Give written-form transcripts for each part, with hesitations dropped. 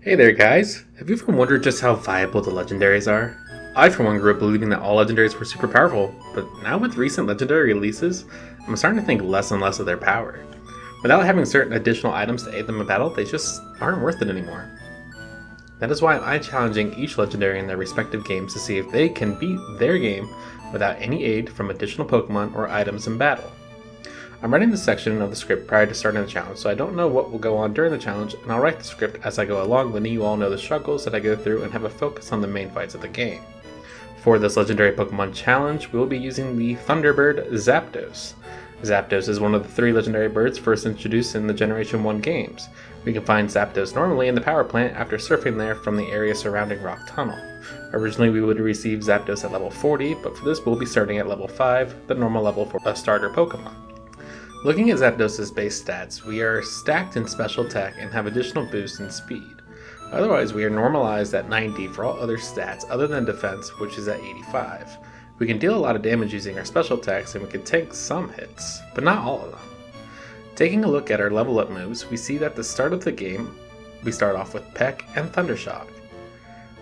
Hey there guys, have you ever wondered just how viable the legendaries are? I for one grew up believing that all legendaries were super powerful, but now with recent legendary releases, I'm starting to think less and less of their power. Without having certain additional items to aid them in battle, they just aren't worth it anymore. That is why I'm challenging each legendary in their respective games to see if they can beat their game without any aid from additional Pokemon or items in battle. I'm writing this section of the script prior to starting the challenge, so I don't know what will go on during the challenge, and I'll write the script as I go along, letting you all know the struggles that I go through and have a focus on the main fights of the game. For this legendary Pokemon challenge, we will be using the Thunderbird Zapdos. Zapdos is one of the 3 legendary birds first introduced in the Generation 1 games. We can find Zapdos normally in the power plant after surfing there from the area surrounding Rock Tunnel. Originally we would receive Zapdos at level 40, but for this we'll be starting at level 5, the normal level for a starter Pokemon. Looking at Zapdos' base stats, we are stacked in special attack and have additional boosts in speed. Otherwise, we are normalized at 90 for all other stats other than defense, which is at 85. We can deal a lot of damage using our special attacks and we can take some hits, but not all of them. Taking a look at our level up moves, we see that at the start of the game, we start off with Peck and Thundershock.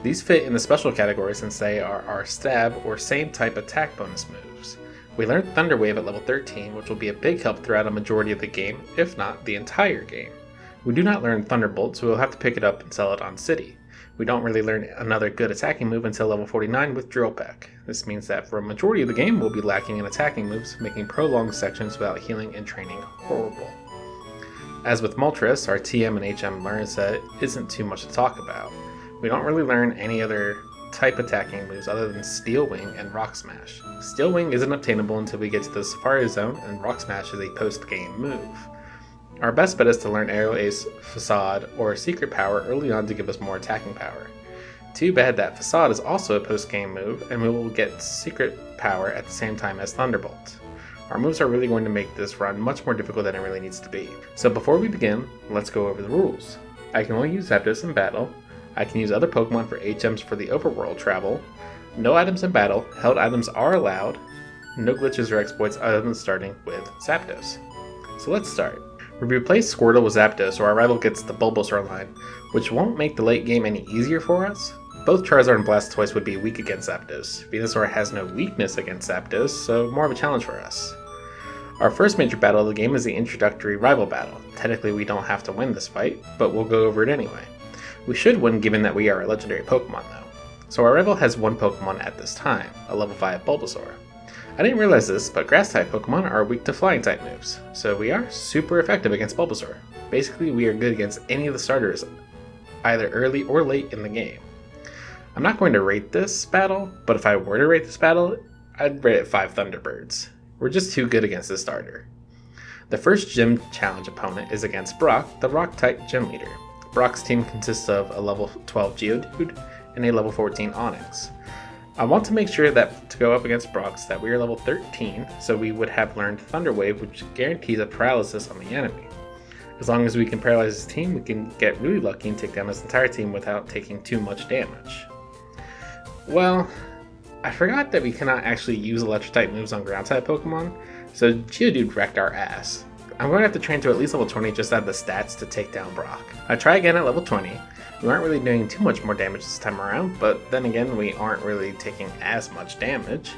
These fit in the special category since they are our stab or same type attack bonus moves. We learned Thunder Wave at level 13, which will be a big help throughout a majority of the game, if not the entire game. We do not learn Thunderbolt, so we'll have to pick it up and sell it on City. We don't really learn another good attacking move until level 49 with Drill Peck. This means that for a majority of the game we'll be lacking in attacking moves, making prolonged sections without healing and training horrible. As with Moltres, our TM and HM learn set isn't too much to talk about. We don't really learn any other type attacking moves other than Steel Wing and Rock Smash. Steel Wing isn't obtainable until we get to the Safari Zone, and Rock Smash is a post-game move. Our best bet is to learn Aerial Ace, Facade, or Secret Power early on to give us more attacking power. Too bad that Facade is also a post-game move, and we will get Secret Power at the same time as Thunderbolt. Our moves are really going to make this run much more difficult than it really needs to be. So before we begin, let's go over the rules. I can only use Zapdos in battle. I can use other Pokemon for HMs for the overworld travel. No items in battle, held items are allowed. No glitches or exploits other than starting with Zapdos. So let's start. We replace Squirtle with Zapdos, or our rival gets the Bulbasaur line, which won't make the late game any easier for us. Both Charizard and Blastoise would be weak against Zapdos. Venusaur has no weakness against Zapdos, so more of a challenge for us. Our first major battle of the game is the introductory rival battle. Technically we don't have to win this fight, but we'll go over it anyway. We should win given that we are a legendary Pokemon though. So our rival has one Pokemon at this time, a level 5 Bulbasaur. I didn't realize this, but grass-type Pokemon are weak to flying-type moves, so we are super effective against Bulbasaur. Basically, we are good against any of the starters, either early or late in the game. I'm not going to rate this battle, but if I were to rate this battle, I'd rate it 5 Thunderbirds. We're just too good against this starter. The first gym challenge opponent is against Brock, the Rock-type gym leader. Brock's team consists of a level 12 Geodude and a level 14 Onix. I want to make sure that to go up against Brock's that we are level 13, so we would have learned Thunder Wave, which guarantees a paralysis on the enemy. As long as we can paralyze his team, we can get really lucky and take down his entire team without taking too much damage. Well, I forgot that we cannot actually use electric-type moves on ground-type Pokemon, so Geodude wrecked our ass. I'm going to have to train to at least level 20 just to have the stats to take down Brock. I try again at level 20. We aren't really doing too much more damage this time around, but then again we aren't really taking as much damage.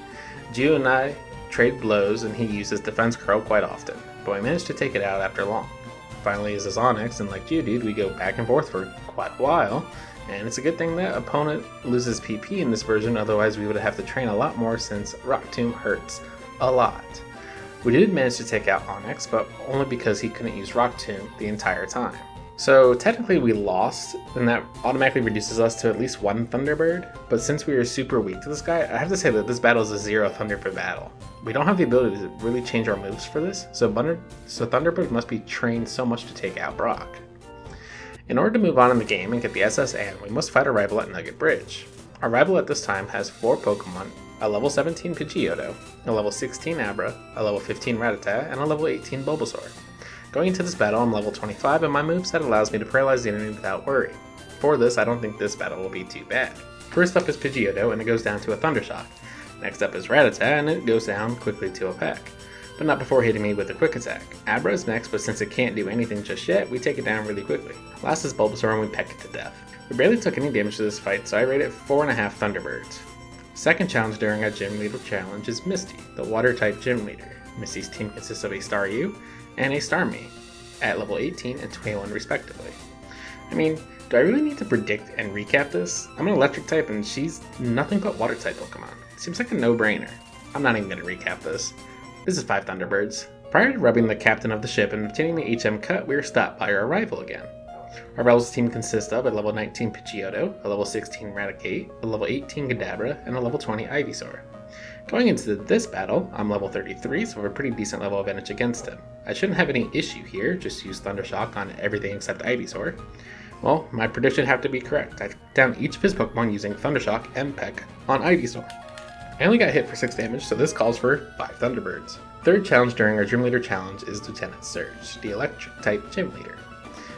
Geo and I trade blows and he uses Defense Curl quite often, but we managed to take it out after long. Finally uses Onix, and like Geodude we go back and forth for quite a while, and it's a good thing that opponent loses PP in this version, otherwise we would have to train a lot more since Rock Tomb hurts a lot. We did manage to take out Onix, but only because he couldn't use Rock Tomb the entire time. So technically we lost, and that automatically reduces us to at least 1 Thunderbird, but since we are super weak to this guy, I have to say that this battle is a 0 Thunderbird battle. We don't have the ability to really change our moves for this, so Thunderbird must be trained so much to take out Brock. In order to move on in the game and get the SS Ann, we must fight our rival at Nugget Bridge. Our rival at this time has 4 Pokemon, a level 17 Pidgeotto, a level 16 Abra, a level 15 Rattata, and a level 18 Bulbasaur. Going into this battle, I'm level 25, and my moveset allows me to paralyze the enemy without worry. For this, I don't think this battle will be too bad. First up is Pidgeotto, and it goes down to a Thundershock. Next up is Rattata, and it goes down quickly to a Peck. but not before hitting me with a quick attack. Abra is next, but since it can't do anything just yet, we take it down really quickly. Last is Bulbasaur and we peck it to death. We barely took any damage to this fight, so I rate it 4.5 Thunderbirds. Second challenge during our Gym Leader challenge is Misty, the Water-type Gym Leader. Misty's team consists of a Staryu and a Starmie, at level 18 and 21 respectively. I mean, do I really need to predict and recap this? I'm an Electric type and she's nothing but Water-type Pokemon. Seems like a no-brainer. I'm not even going to recap this. This is 5 Thunderbirds. Prior to rubbing the captain of the ship and obtaining the HM cut, we were stopped by our rival again. Our rival's team consists of a level 19 Pidgeotto, a level 16 Raticate, a level 18 Kadabra, and a level 20 Ivysaur. Going into this battle, I'm level 33, so I have a pretty decent level advantage against him. I shouldn't have any issue here, just use Thundershock on everything except Ivysaur. Well, my prediction had to be correct. I took down each of his Pokemon using Thundershock and Peck on Ivysaur. I only got hit for 6 damage, so this calls for 5 Thunderbirds. Third challenge during our Gym Leader challenge is Lieutenant Surge, the Electric-type Gym Leader.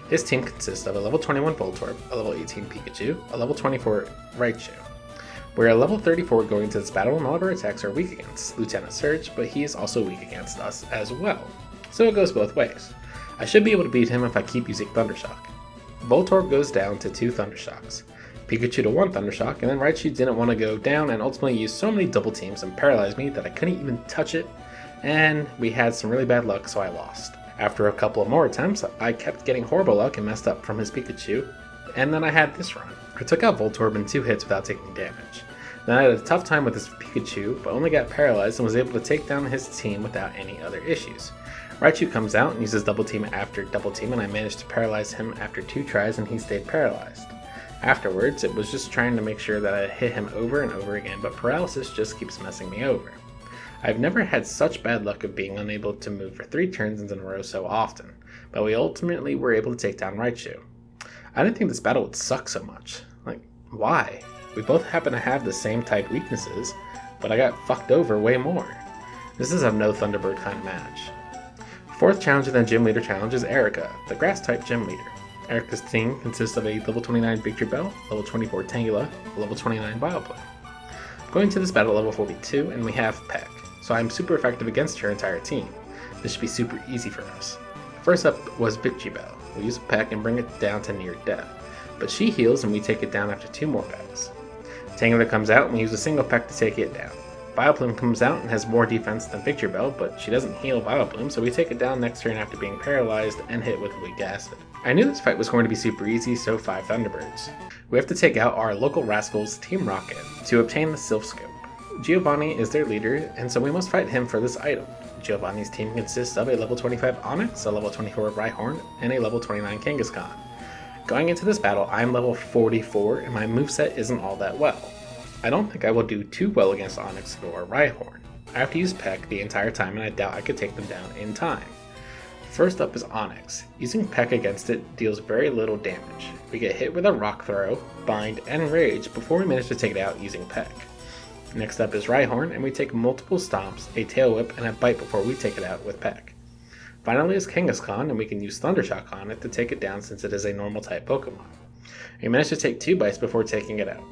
His team consists of a level 21 Voltorb, a level 18 Pikachu, a level 24 Raichu. We're at level 34 going into this battle and all of our attacks are weak against Lieutenant Surge, but he is also weak against us as well. So it goes both ways. I should be able to beat him if I keep using Thundershock. Voltorb goes down to 2 Thundershocks, Pikachu to 1 Thundershock, and then Raichu didn't want to go down and ultimately used so many double teams and paralyzed me that I couldn't even touch it, and we had some really bad luck, so I lost. After a couple of more attempts, I kept getting horrible luck and messed up from his Pikachu, and then I had this run. I took out Voltorb in 2 hits without taking damage. Then I had a tough time with his Pikachu, but only got paralyzed and was able to take down his team without any other issues. Raichu comes out and uses double team after double team, and I managed to paralyze him after 2 tries and he stayed paralyzed. Afterwards, it was just trying to make sure that I hit him over and over again, but paralysis just keeps messing me over. I've never had such bad luck of being unable to move for 3 turns in a row so often, but we ultimately were able to take down Raichu. I didn't think this battle would suck so much. Like, why? We both happen to have the same type weaknesses, but I got fucked over way more. This is a no Thunderbird kind of match. Fourth challenge in the Gym Leader challenge is Erica, the Grass-type Gym Leader. Erica's team consists of a level 29 Victory Bell, level 24 Tangela, a level 29 Vileplume. Going to this battle level 42, and we have Peck, so I'm super effective against her entire team. This should be super easy for us. First up was Victory Bell. We use a Peck and bring it down to near death, but she heals and we take it down after 2 more Pecks. Tangela comes out and we use a single Peck to take it down. Vileplume comes out and has more defense than Victory Bell, but she doesn't heal Vileplume, so we take it down next turn after being paralyzed and hit with weak acid. I knew this fight was going to be super easy, so 5 Thunderbirds. We have to take out our local rascals Team Rocket to obtain the Sylph Scope. Giovanni is their leader, and so we must fight him for this item. Giovanni's team consists of a level 25 Onix, a level 24 Rhyhorn, and a level 29 Kangaskhan. Going into this battle, I am level 44, and my moveset isn't all that well. I don't think I will do too well against Onix or Rhyhorn. I have to use Peck the entire time, and I doubt I could take them down in time. First up is Onix. Using Peck against it deals very little damage. We get hit with a Rock Throw, Bind, and Rage before we manage to take it out using Peck. Next up is Rhyhorn, and we take multiple stomps, a Tail Whip, and a Bite before we take it out with Peck. Finally is Kangaskhan, and we can use Thundershock on it to take it down since it is a normal type Pokemon. We managed to take 2 bites before taking it out.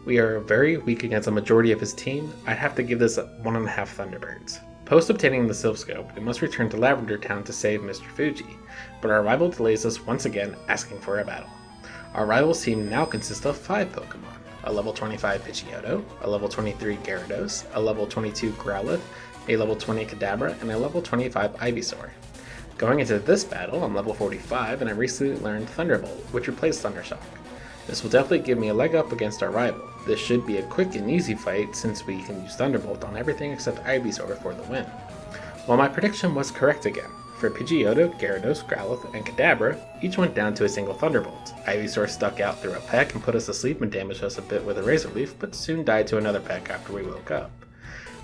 We are very weak against a majority of his team. I'd have to give this 1.5 Thunderbirds. Post obtaining the Sylph Scope, we must return to Lavender Town to save Mr. Fuji, but our rival delays us once again, asking for a battle. Our rival's team now consists of 5 Pokemon, a level 25 Pidgeotto, a level 23 Gyarados, a level 22 Growlithe, a level 20 Kadabra, and a level 25 Ivysaur. Going into this battle, I'm level 45, and I recently learned Thunderbolt, which replaced Thundershock. This will definitely give me a leg up against our rival. This should be a quick and easy fight since we can use Thunderbolt on everything except Ivysaur for the win. Well, my prediction was correct again. For Pidgeotto, Gyarados, Growlithe, and Kadabra, each went down to a single Thunderbolt. Ivysaur stuck out through a Peck and put us to sleep and damaged us a bit with a Razor Leaf, but soon died to another Peck after we woke up.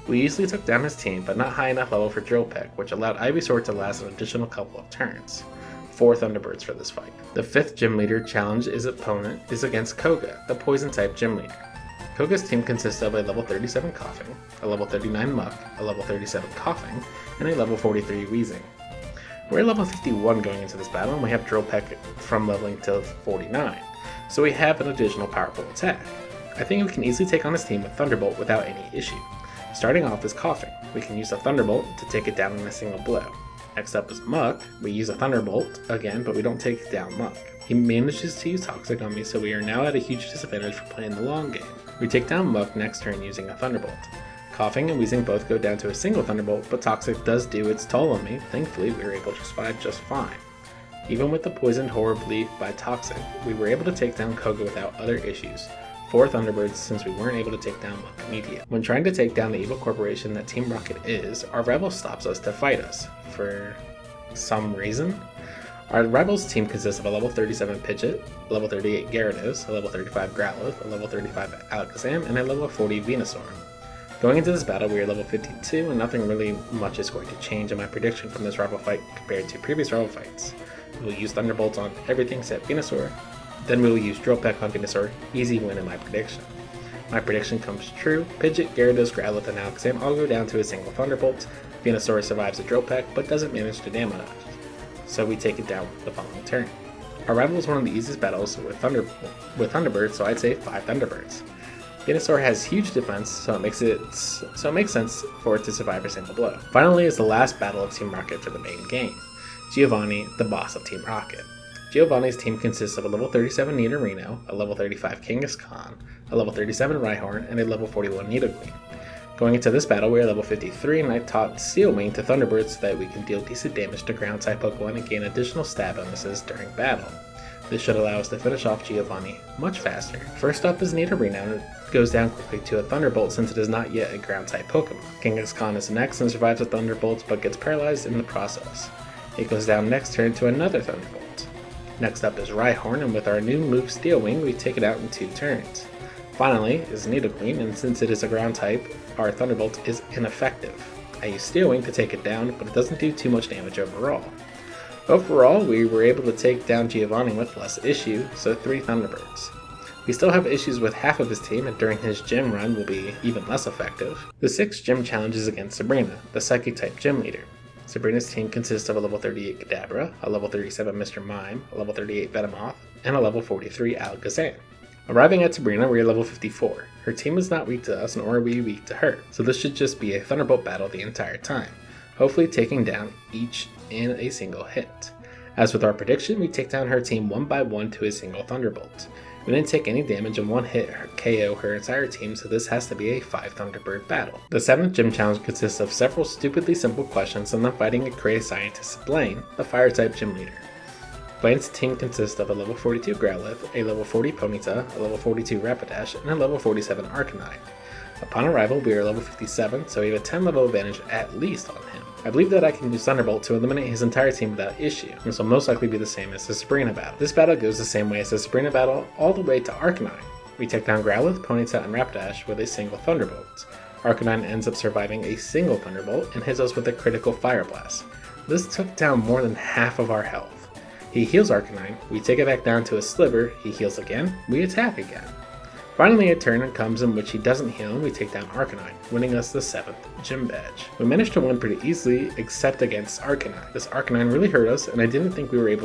We easily took down his team, but not high enough level for Drill Peck, which allowed Ivysaur to last an additional couple of turns. 4 Thunderbirds for this fight. The 5th Gym Leader challenge opponent is against Koga, the Poison-type Gym Leader. Koga's team consists of a level 37 Coughing, a level 39 Muck, a level 37 Coughing, and a level 43 Wheezing. We're level 51 going into this battle, and we have Drill Peck from leveling to 49, so we have an additional powerful attack. I think we can easily take on his team with Thunderbolt without any issue. Starting off is Coughing. We can use a Thunderbolt to take it down in a single blow. Next up is Muck. We use a Thunderbolt again, but we don't take down Muck. He manages to use Toxic on me, so we are now at a huge disadvantage for playing the long game. We take down Muck next turn using a Thunderbolt. Coughing and Wheezing both go down to a single Thunderbolt, but Toxic does do its toll on me. Thankfully, we were able to survive just fine. Even with the poisoned horribly by Toxic, we were able to take down Koga without other issues. 4 Thunderbirds since we weren't able to take down Muck immediately. When trying to take down the evil corporation that Team Rocket is, our rival stops us to fight us. For some reason. Our rival's team consists of a level 37 Pidgeot, a level 38 Gyarados, a level 35 Growlithe, a level 35 Alakazam, and a level 40 Venusaur. Going into this battle, we are level 52, and nothing really much is going to change in my prediction from this rival fight compared to previous rival fights. We will use Thunderbolts on everything except Venusaur, then we will use Drill Peck on Venusaur, easy win in my prediction. My prediction comes true, Pidgeot, Gyarados, Growlithe, and Alakazam all go down to a single Thunderbolt. Venusaur survives a Drill Peck, but doesn't manage to damage us, so we take it down the following turn. Our rival is one of the easiest battles with Thunderbird, so I'd say 5 Thunderbirds. Venusaur has huge defense, so it makes sense for it to survive a single blow. Finally is the last battle of Team Rocket for the main game. Giovanni, the boss of Team Rocket. Giovanni's team consists of a level 37 Nidorino, a level 35 Kangaskhan, a level 37 Rhyhorn, and a level 41 Nidoqueen. Going into this battle, we are level 53, and I taught Steel Wing to Thunderbird so that we can deal decent damage to ground-type Pokemon and gain additional stab bonuses during battle. This should allow us to finish off Giovanni much faster. First up is Nidorino, and it goes down quickly to a Thunderbolt since it is not yet a ground-type Pokemon. Kangaskhan is next and survives the Thunderbolts but gets paralyzed in the process. It goes down next turn to another Thunderbolt. Next up is Rhyhorn, and with our new move Steel Wing, we take it out in 2 turns. Finally is Nidoqueen, and since it is a ground type, our Thunderbolt is ineffective. I use Steel Wing to take it down, but it doesn't do too much damage overall. Overall, we were able to take down Giovanni with less issue, so 3 Thunderbirds. We still have issues with half of his team, and during his gym run will be even less effective. The 6th gym challenge is against Sabrina, the Psychic-type gym leader. Sabrina's team consists of a level 38 Kadabra, a level 37 Mr. Mime, a level 38 Venomoth, and a level 43 Alakazam. Arriving at Sabrina, we are level 54. Her team is not weak to us, nor are we weak to her, so this should just be a Thunderbolt battle the entire time, hopefully taking down each in a single hit. As with our prediction, we take down her team one by one to a single Thunderbolt. We didn't take any damage and one hit KO her entire team, so this has to be a 5 Thunderbird battle. The 7th gym challenge consists of several stupidly simple questions and then fighting a crazy scientist Blaine, the fire-type gym leader. Blaine's team consists of a level 42 Growlithe, a level 40 Ponyta, a level 42 Rapidash, and a level 47 Arcanine. Upon arrival, we are level 57, so we have a 10 level advantage at least on him. I believe that I can use Thunderbolt to eliminate his entire team without issue. This will most likely be the same as the Sabrina battle. This battle goes the same way as the Sabrina battle all the way to Arcanine. We take down Growlithe, Ponyta, and Rapidash with a single Thunderbolt. Arcanine ends up surviving a single Thunderbolt and hits us with a critical Fire Blast. This took down more than half of our health. He heals Arcanine, we take it back down to a Sliver, he heals again, we attack again. Finally, a turn comes in which he doesn't heal and we take down Arcanine, winning us the 7th gym badge. We managed to win pretty easily, except against Arcanine. This Arcanine really hurt us, and I didn't think we were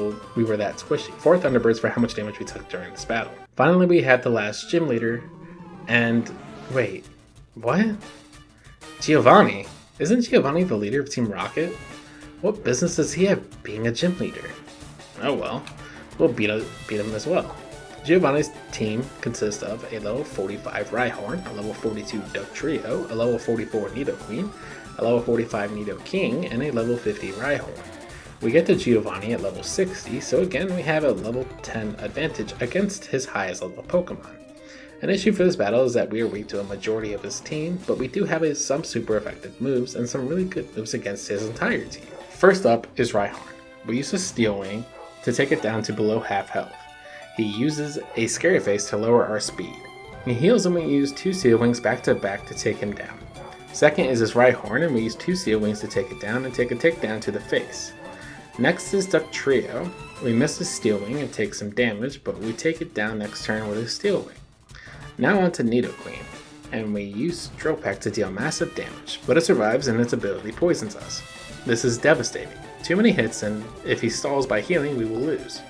that squishy. 4 Thunderbirds for how much damage we took during this battle. Finally, we had the last gym leader, and wait, what? Giovanni? Isn't Giovanni the leader of Team Rocket? What business does he have being a gym leader? Oh well, we'll beat him as well. Giovanni's team consists of a level 45 Rhyhorn, a level 42 Dugtrio, a level 44 Nidoqueen, a level 45 Nidoking, and a level 50 Rhyhorn. We get to Giovanni at level 60, so again we have a level 10 advantage against his highest level Pokemon. An issue for this battle is that we are weak to a majority of his team, but we do have some super effective moves and some really good moves against his entire team. First up is Rhyhorn. We use a Steel Wing to take it down to below half health. He uses a Scary Face to lower our speed. He heals and we use 2 Steel Wings back to back to take him down. Second is his Rhyhorn, and we use 2 Steel Wings to take it down and take a takedown to the face. Next is Dugtrio. We miss his Steel Wing and take some damage, but we take it down next turn with his Steel Wing. Now on to Nidoqueen, and we use Drill Peck to deal massive damage, but it survives and its ability poisons us. This is devastating. Too many hits, and if he stalls by healing, we will lose.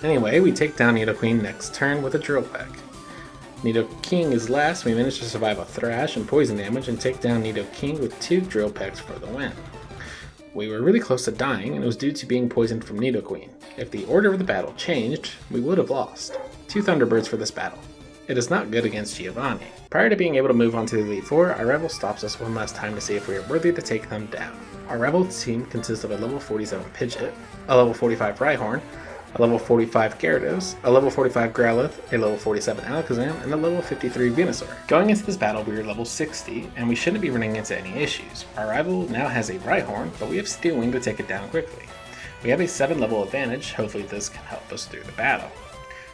Anyway, we take down Nidoqueen next turn with a Drill Peck. Nidoking is last. We manage to survive a Thrash and poison damage and take down Nidoking with 2 Drill Pecks for the win. We were really close to dying, and it was due to being poisoned from Nidoqueen. If the order of the battle changed, we would have lost. 2 Thunderbirds for this battle. It is not good against Giovanni. Prior to being able to move on to the Elite Four, our rival stops us one last time to see if we are worthy to take them down. Our rival team consists of a level 47 Pidgeot, a level 45 Rhyhorn, a level 45 Gyarados, a level 45 Growlithe, a level 47 Alakazam, and a level 53 Venusaur. Going into this battle, we are level 60, and we shouldn't be running into any issues. Our rival now has a Rhyhorn, but we have Steel Wing to take it down quickly. We have a 7 level advantage, hopefully this can help us through the battle.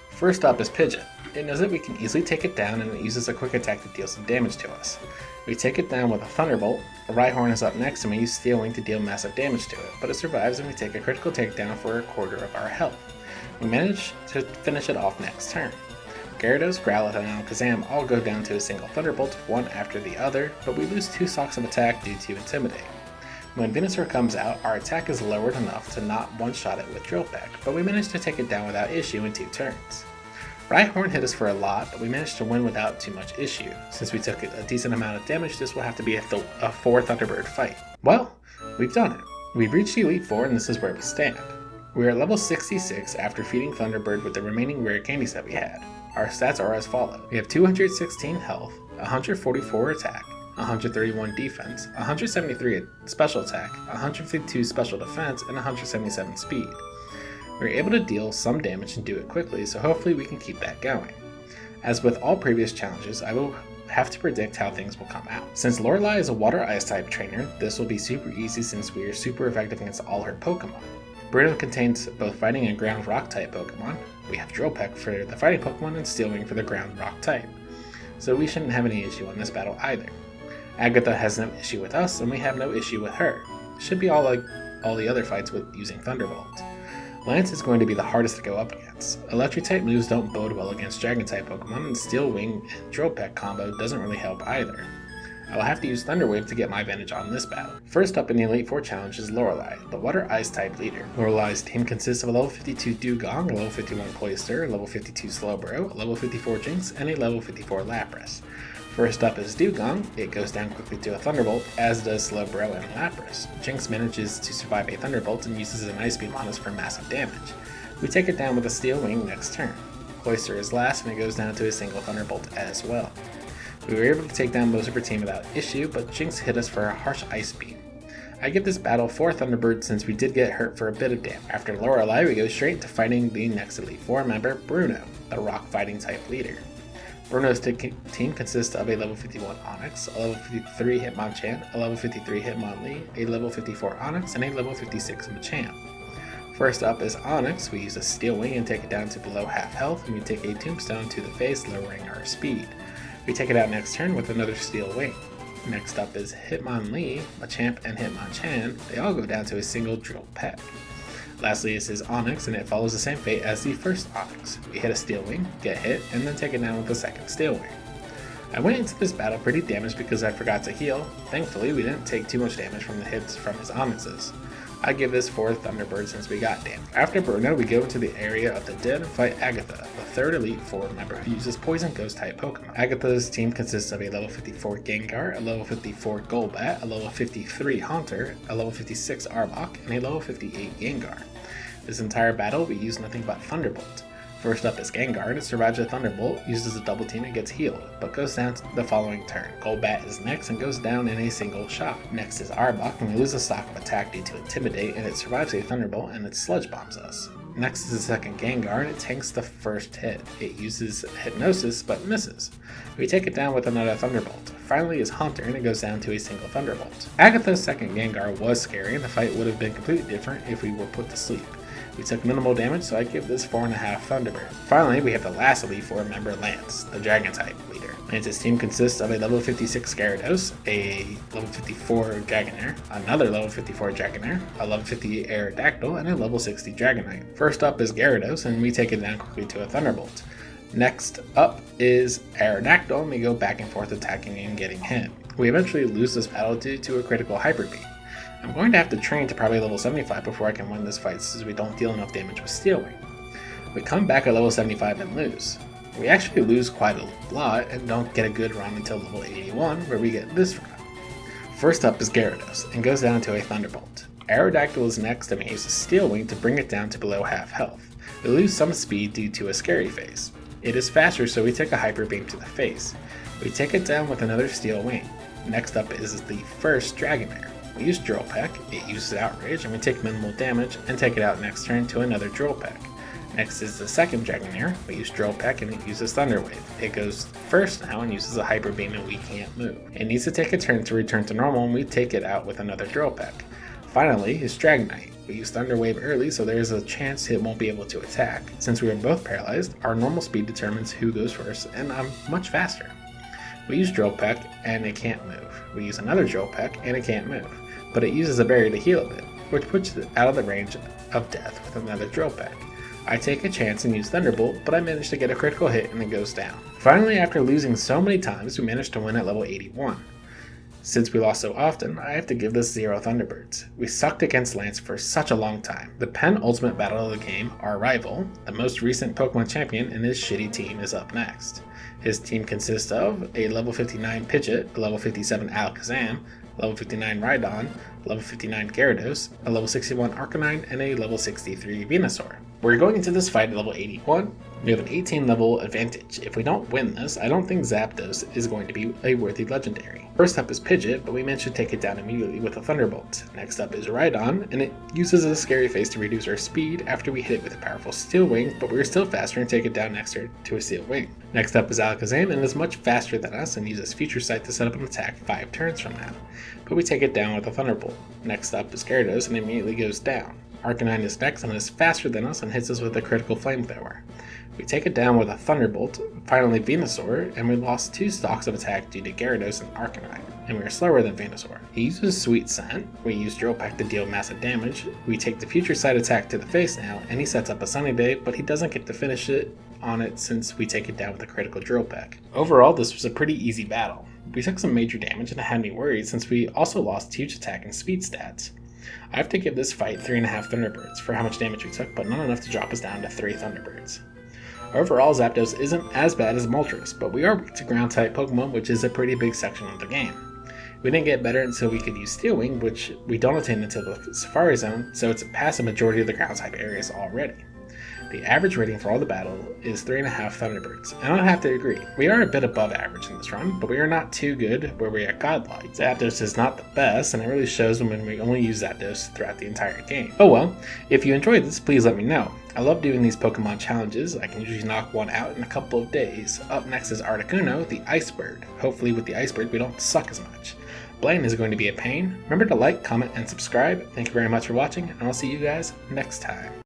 First up is Pidgeot. It knows that we can easily take it down, and it uses a quick attack that deals some damage to us. We take it down with a Thunderbolt. A Rhyhorn is up next, and we use Steel Wing to deal massive damage to it, but it survives and we take a critical takedown for a quarter of our health. We manage to finish it off next turn. Gyarados, Growlithe, and Alakazam all go down to a single Thunderbolt, one after the other, but we lose 2 stocks of attack due to Intimidate. When Venusaur comes out, our attack is lowered enough to not one-shot it with Drill Peck, but we manage to take it down without issue in 2 turns. Rhyhorn hit us for a lot, but we managed to win without too much issue. Since we took a decent amount of damage, this will have to be a 4 Thunderbird fight. Well, we've done it. We've reached the Elite Four, and this is where we stand. We are at level 66 after feeding Thunderbird with the remaining rare candies that we had. Our stats are as follows. We have 216 health, 144 attack, 131 defense, 173 special attack, 152 special defense, and 177 speed. We were able to deal some damage and do it quickly, so hopefully we can keep that going. As with all previous challenges, I will have to predict how things will come out. Since Lorelei is a Water Ice type trainer, this will be super easy since we are super effective against all her Pokemon. Bruno contains both Fighting and Ground Rock type Pokemon. We have Drill Peck for the Fighting Pokemon and Steel Wing for the Ground Rock type, so we shouldn't have any issue in this battle either. Agatha has no issue with us, and we have no issue with her. Should be all like all the other fights with using Thunderbolt. Lance is going to be the hardest to go up against. Electric-type moves don't bode well against Dragon-type Pokemon, and Steel Wing and Drill Peck combo doesn't really help either. I will have to use Thunder Wave to get my advantage on this battle. First up in the Elite Four challenge is Lorelei, the Water Ice type leader. Lorelei's team consists of a level 52 Dugong, a level 51 Cloyster, a level 52 Slowbro, a level 54 Jinx, and a level 54 Lapras. First up is Dugong. It goes down quickly to a Thunderbolt, as does Slowbro and Lapras. Jinx manages to survive a Thunderbolt and uses an Ice Beam on us for massive damage. We take it down with a Steel Wing next turn. Cloyster is last, and it goes down to a single Thunderbolt as well. We were able to take down most of her team without issue, but Jinx hit us for a harsh Ice Beam. I give this battle 4 Thunderbird since we did get hurt for a bit of damage. After Lorelei, we go straight to fighting the next Elite Four member, Bruno, the Rock Fighting type leader. Bruno's team consists of a level 51 Onix, a level 53 Hitmonchan, a level 53 Hitmonlee, a level 54 Onix, and a level 56 Machamp. First up is Onix. We use a Steel Wing and take it down to below half health, and we take a Tombstone to the face, lowering our speed. We take it out next turn with another Steel Wing. Next up is Hitmonlee, Machamp, and Hitmonchan. They all go down to a single Drill Peck. Lastly is his Onix, and it follows the same fate as the first Onix. We hit a Steel Wing, get hit, and then take it down with a second Steel Wing. I went into this battle pretty damaged because I forgot to heal. Thankfully, we didn't take too much damage from the hits from his Onixes. I give this 4 Thunderbird since we got damage. After Bruno, we go into the area of the dead and fight Agatha, the third Elite Four member who uses Poison Ghost type Pokemon. Agatha's team consists of a level 54 Gengar, a level 54 Golbat, a level 53 Haunter, a level 56 Arbok, and a level 58 Gengar. This entire battle, we use nothing but Thunderbolt. First up is Gengar, and it survives a Thunderbolt, uses a double team and gets healed, but goes down the following turn. Golbat is next and goes down in a single shot. Next is Arbok, and we lose a stock of attack due to Intimidate, and it survives a Thunderbolt and it Sludge Bombs us. Next is the second Gengar, and it tanks the first hit. It uses Hypnosis, but misses. We take it down with another Thunderbolt. Finally is Haunter, and it goes down to a single Thunderbolt. Agatha's second Gengar was scary, and the fight would have been completely different if we were put to sleep. We took minimal damage, so I give this 4.5 Thunderbird. Finally, we have the last Elite Four member, Lance, the Dragon-type leader. Lance's team consists of a level 56 Gyarados, a level 54 Dragonair, another level 54 Dragonair, a level 50 Aerodactyl, and a level 60 Dragonite. First up is Gyarados, and we take it down quickly to a Thunderbolt. Next up is Aerodactyl, and we go back and forth attacking and getting hit. We eventually lose this battle due to a critical Hyper Beam. I'm going to have to train to probably level 75 before I can win this fight since we don't deal enough damage with Steel Wing. We come back at level 75 and lose. We actually lose quite a lot and don't get a good run until level 81 where we get this run. First up is Gyarados and goes down to a Thunderbolt. Aerodactyl is next, and we use a Steel Wing to bring it down to below half health. We lose some speed due to a scary face. It is faster, so we take a Hyper Beam to the face. We take it down with another Steel Wing. Next up is the first Dragonair. We use Drill Peck, it uses Outrage, and we take minimal damage and take it out next turn to another Drill Peck. Next is the second Dragonair. We use Drill Peck and it uses Thunder Wave. It goes first now and uses a Hyper Beam and we can't move. It needs to take a turn to return to normal and we take it out with another Drill Peck. Finally is Dragonite. We use Thunder Wave early, so there is a chance it won't be able to attack. Since we are both paralyzed, our normal speed determines who goes first, and I'm much faster. We use Drill Peck, and it can't move. We use another Drill Peck, and it can't move. But it uses a berry to heal a bit, which puts it out of the range of death with another Drill Peck. I take a chance and use Thunderbolt, but I manage to get a critical hit and it goes down. Finally, after losing so many times, we managed to win at level 81. Since we lost so often, I have to give this 0 Thunderbirds. We sucked against Lance for such a long time. The penultimate battle of the game, our rival, the most recent Pokemon champion, and his shitty team is up next. His team consists of a level 59 Pidgeot, a level 57 Alakazam, level 59 Rhydon, level 59 Gyarados, a level 61 Arcanine, and a level 63 Venusaur. We're going into this fight at level 81. We have an 18 level advantage. If we don't win this, I don't think Zapdos is going to be a worthy legendary. First up is Pidgeot, but we managed to take it down immediately with a Thunderbolt. Next up is Rhydon, and it uses a scary face to reduce our speed after we hit it with a powerful Steel Wing, but we're still faster and take it down next turn to a Steel Wing. Next up is Alakazam, and is much faster than us and uses Future Sight to set up an attack 5 turns from now, but we take it down with a Thunderbolt. Next up is Gyarados, and it immediately goes down. Arcanine is next and is faster than us and hits us with a critical Flamethrower. We take it down with a Thunderbolt, finally Venusaur, and we lost 2 stocks of attack due to Gyarados and Arcanine, and we are slower than Venusaur. He uses Sweet Scent, we use Drill Peck to deal massive damage, we take the Future Sight attack to the face now, and he sets up a Sunny Day, but he doesn't get to finish it on it since we take it down with a critical Drill Peck. Overall, this was a pretty easy battle. We took some major damage and it had me worried since we also lost huge attack and speed stats. I have to give this fight 3.5 Thunderbirds for how much damage we took, but not enough to drop us down to 3 Thunderbirds. Overall, Zapdos isn't as bad as Moltres, but we are weak to ground-type Pokemon, which is a pretty big section of the game. We didn't get better until we could use Steel Wing, which we don't attain until the Safari Zone, so it's past the majority of the ground-type areas already. The average rating for all the battle is 3.5 Thunderbirds, and I'd have to agree. We are a bit above average in this run, but we are not too good where we are godlike. Zapdos is not the best, and it really shows when we only use Zapdos throughout the entire game. Oh well, if you enjoyed this, please let me know. I love doing these Pokemon challenges. I can usually knock one out in a couple of days. Up next is Articuno, the Ice Bird. Hopefully with the Ice Bird we don't suck as much. Blaine is going to be a pain. Remember to like, comment, and subscribe. Thank you very much for watching, and I'll see you guys next time.